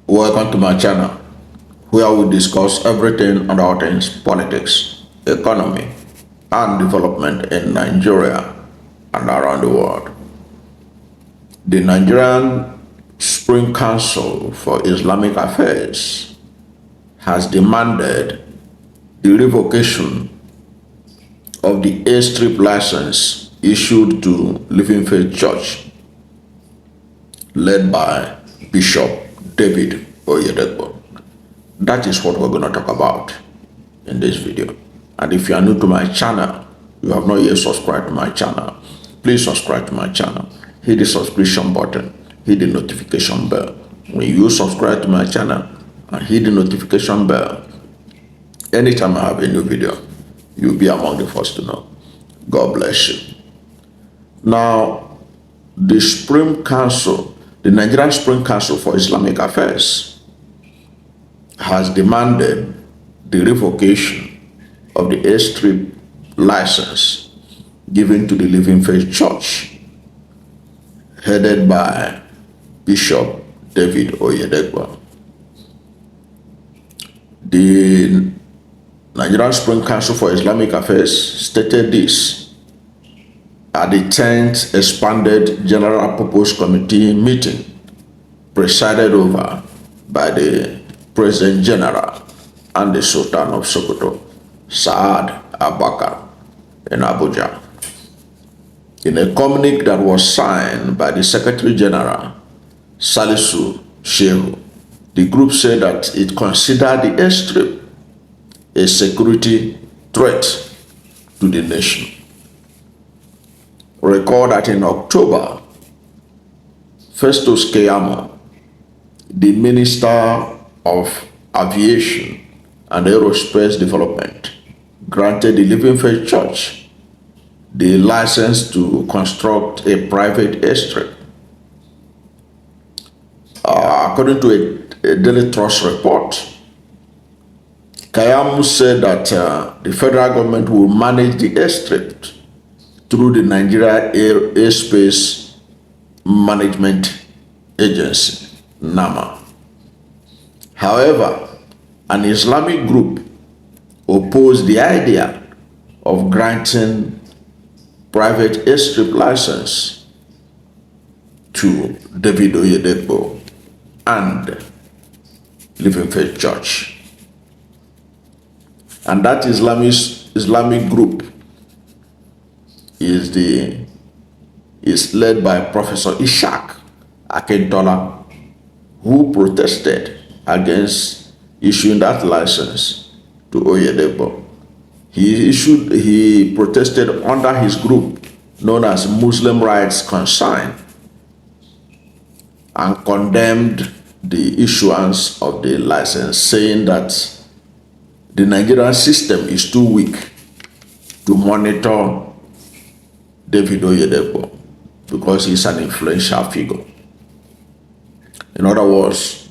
Welcome to my channel, where we discuss everything and all things politics, economy, and development in Nigeria and around the world. The Nigerian Supreme Council for Islamic Affairs has demanded the revocation of the Airstrip license issued to Living Faith Church, led by Bishop David Oyedepo. That is what we're going to talk about in this video. And if you are new to my channel, you have not yet subscribed to my channel, please subscribe to my channel. Hit the subscription button, hit the notification bell. When you subscribe to my channel and hit the notification bell, anytime I have a new video, you'll be among the first to know. God bless you. Now, the Supreme Council, the Nigerian Supreme Council for Islamic Affairs, has demanded the revocation of the Airstrip license given to the Living Faith Church, headed by Bishop David Oyedepo. The Nigerian Supreme Council for Islamic Affairs stated this at the 10th Expanded General Purpose Committee meeting presided over by the President General and the Sultan of Sokoto, Saad Abakar, in Abuja. In a communique that was signed by the Secretary General, Salisu Shehu, the group said that it considered the airstrip a security threat to the nation. Recall that in October, Festus Keyamo, the Minister of Aviation and Aerospace Development, granted the Living Faith Church the license to construct a private airstrip. According to a Daily Trust report, Kayam said that the federal government will manage the airstrip through the Nigeria Airspace Management Agency, NAMA. However, an Islamic group opposed the idea of granting private airstrip license to David Oyedepo and Living Faith Church. And that Islamic group is led by Professor Ishaq Akintola, who protested against issuing that license to Oyedepo. He protested under his group known as Muslim Rights Concern and condemned the issuance of the license, saying that the Nigerian system is too weak to monitor David Oyedepo because he's an influential figure. In other words,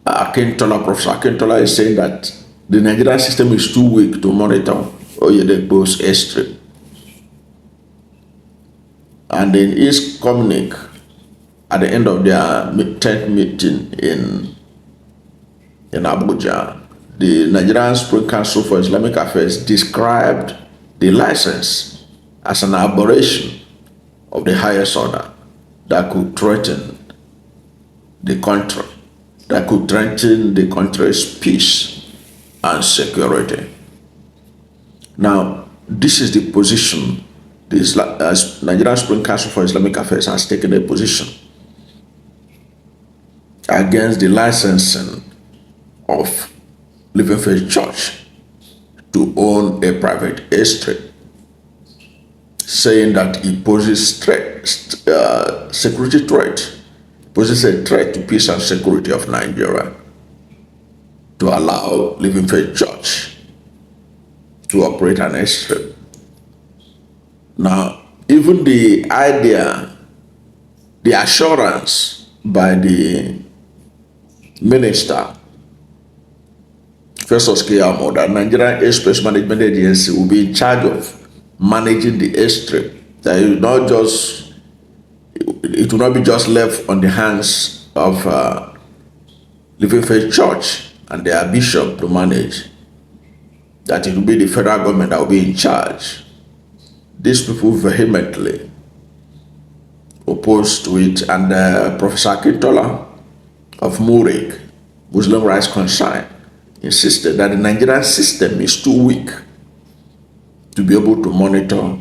Professor Akintola is saying that the Nigerian system is too weak to monitor Oyedepo's airstrip. And in his communique at the end of their 10th meeting in Abuja, the Nigerian Supreme Council for Islamic Affairs described the license as an aberration of the highest order that could threaten the country, that could threaten the country's peace and security. Now, this is the position the Nigerian Supreme Council for Islamic Affairs has taken a position against the licensing of Living Faith Church to own a private airstrip, saying that it poses security threat, poses a threat to peace and security of Nigeria, to allow Living Faith Church to operate an airstrip. Now, even the idea, the assurance by the minister, Festus Keyamo, that Nigerian Airspace Management Agency will be in charge of managing the airstrip, that it will not be just left on the hands of Living Faith Church and their bishop to manage, that it will be the federal government that will be in charge. These people vehemently opposed to it, and Professor Akintola of Murik, Muslim Rights Concern, insisted that the Nigerian system is too weak to be able to monitor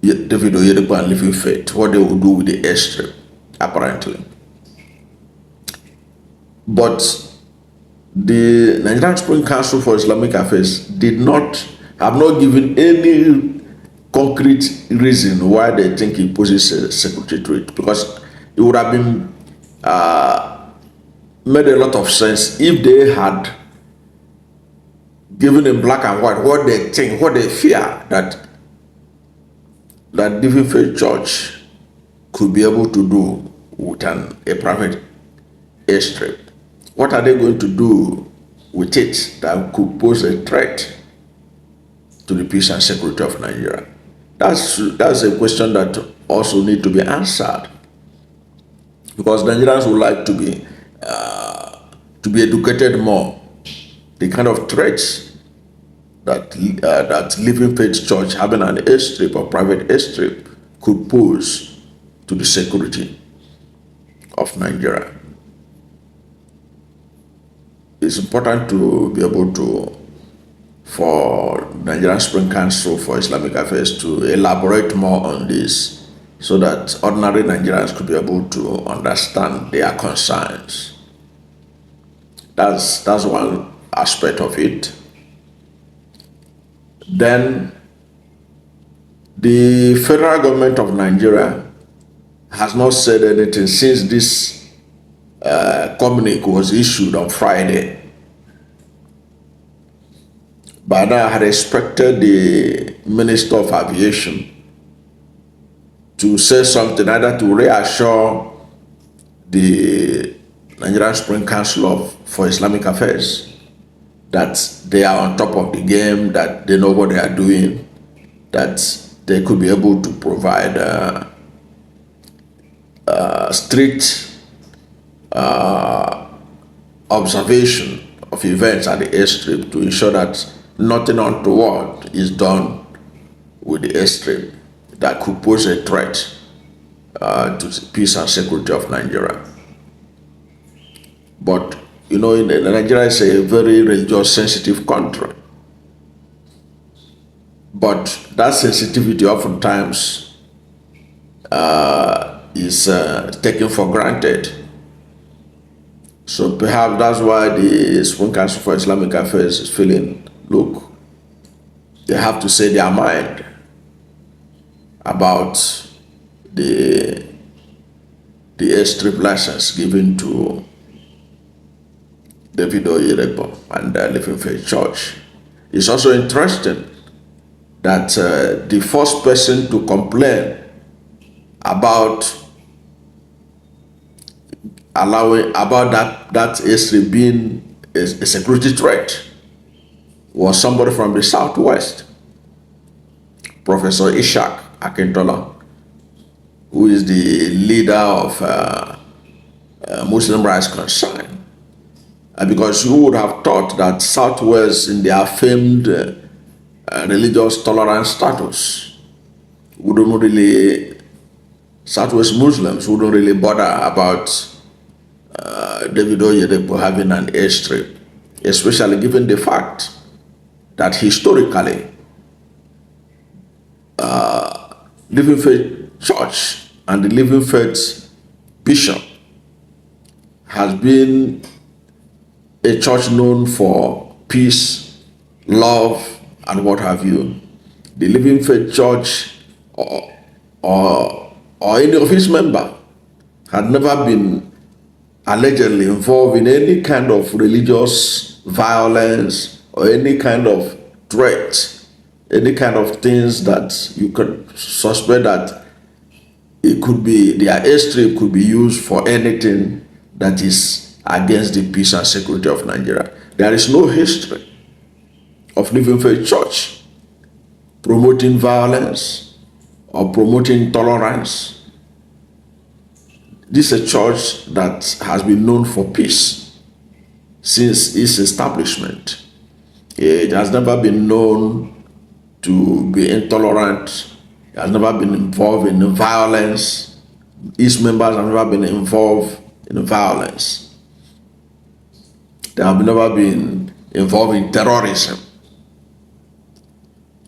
David Oyedepo and Living Faith, what they will do with the airstrip, apparently. But the Nigerian Supreme Council for Islamic Affairs have not given any concrete reason why they think it poses a security threat, because it would have been made a lot of sense if they had given in black and white what they think, what they fear that Living Faith Church could be able to do with a private airstrip. What are they going to do with it that could pose a threat to the peace and security of Nigeria? That's a question that also need to be answered, because Nigerians would like to be educated more. The kind of threats that Living Faith Church having an airstrip or private airstrip could pose to the security of Nigeria. It's important to be able for Nigerian Supreme Council for Islamic Affairs to elaborate more on this, so that ordinary Nigerians could be able to understand their concerns. That's one aspect of it. Then the federal government of Nigeria has not said anything since this communique was issued on Friday. But now I had expected the Minister of Aviation to say something, either to reassure the Nigerian Supreme Council for Islamic Affairs that they are on top of the game, that they know what they are doing, that they could be able to provide strict observation of events at the airstrip to ensure that nothing untoward is done with the airstrip that could pose a threat to the peace and security of Nigeria. But you know, Nigeria is a very religious sensitive country. But that sensitivity oftentimes is taken for granted. So perhaps that's why the Supreme Council for Islamic Affairs is feeling, look, they have to say their mind about the airstrip license given to David Oyedepo and Living Faith Church. It's also interesting that the first person to complain about that airstrip being a security threat was somebody from the Southwest, Professor Akintola, who is the leader of Muslim Rights Concern. Because you would have thought that Southwest, in their famed religious tolerance status, Southwest Muslims wouldn't really bother about David Oyedepo having an airstrip, especially given the fact that historically, Living Faith Church and the Living Faith Bishop has been a church known for peace, love, and what have you. The Living Faith Church or any of its members had never been allegedly involved in any kind of religious violence or any kind of threat, any kind of things that you could suspect that it could be, their airstrip could be used for anything that is against the peace and security of Nigeria. There is no history of Living Faith Church promoting violence or promoting tolerance. This is a church that has been known for peace since its establishment. It has never been known to be intolerant. It has never been involved in violence. Its members have never been involved in violence. They have never been involved in terrorism.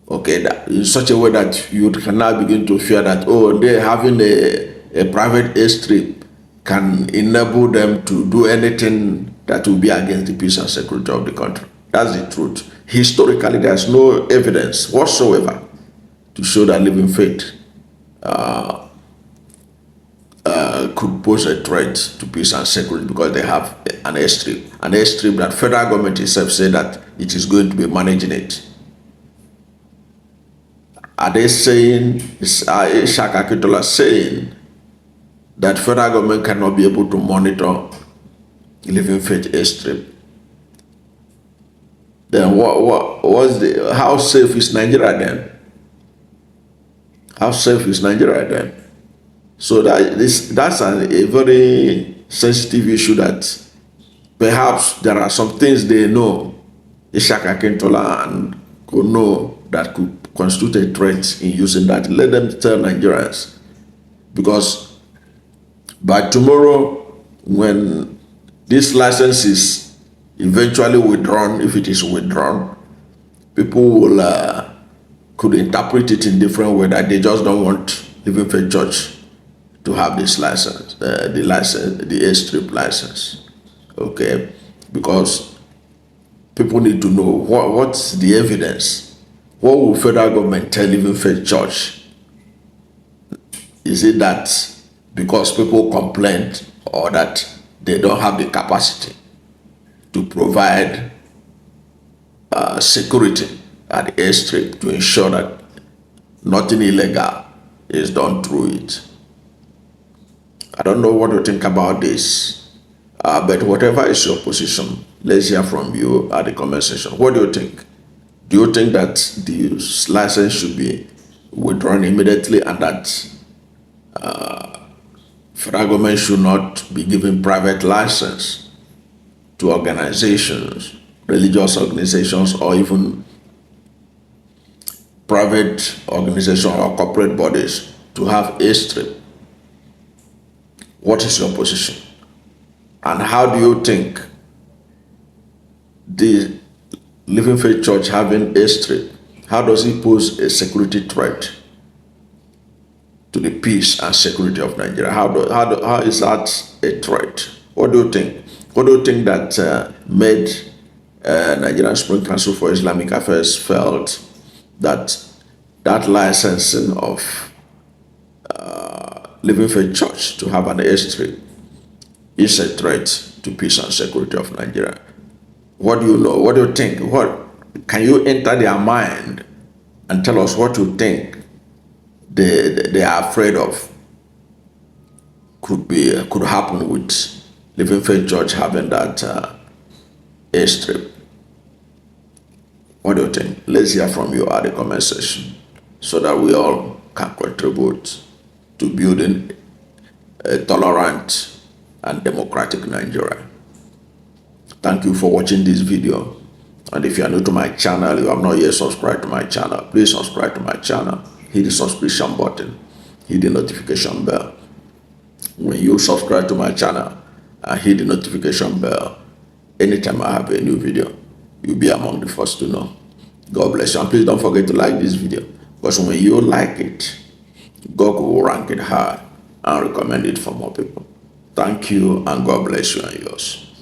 Okay, that, in such a way that you can now begin to fear that, oh, they're having a private airstrip can enable them to do anything that will be against the peace and security of the country. That's the truth. Historically, there's no evidence whatsoever to show that Living Faith could pose a threat to peace and security because they have an airstrip that federal government itself said that it is going to be managing it. Are they saying, is Shaka Kitola saying that federal government cannot be able to monitor Living Faith airstrip? Then how safe is Nigeria then? How safe is Nigeria then? So that's a very sensitive issue that perhaps there are some things they know, Ishaka Kentola and could know that could constitute a threat in using that. Let them tell Nigerians, because by tomorrow, when this license is eventually withdrawn, if it is withdrawn, people will could interpret it in different way, that they just don't want Living Faith Church to have this license, the airstrip license, okay? Because people need to know what's the evidence. What will federal government tell Living Faith Church? Is it that because people complained, or that they don't have the capacity to provide security at the airstrip to ensure that nothing illegal is done through it? I don't know what you think about this, but whatever is your position, let's hear from you at the comment section. What do you think? Do you think that the license should be withdrawn immediately, and that federal government should not be giving private license to organizations, religious organizations, or even private organizations or corporate bodies to have airstrip? What is your position? And how do you think the Living Faith Church having airstrip, how does it pose a security threat to the peace and security of Nigeria? How is that a threat? What do you think? What do you think that made Nigerian Supreme Council for Islamic Affairs felt that licensing of Living Faith Church to have an airstrip is a threat to peace and security of Nigeria? What do you know? What do you think? What can you enter their mind and tell us what you think they are afraid of could happen with Living Faith Church having that airstrip? What do you think? Let's hear from you at the comment section so that we all can contribute to building a tolerant and democratic Nigeria. Thank you for watching this video. And if you are new to my channel, you have not yet subscribed to my channel, please subscribe to my channel. Hit the subscription button, hit the notification bell. When you subscribe to my channel and hit the notification bell, anytime I have a new video, you'll be among the first to know. God bless you. And please don't forget to like this video, because when you like it, God will rank it high and recommend it for more people. Thank you, and God bless you and yours.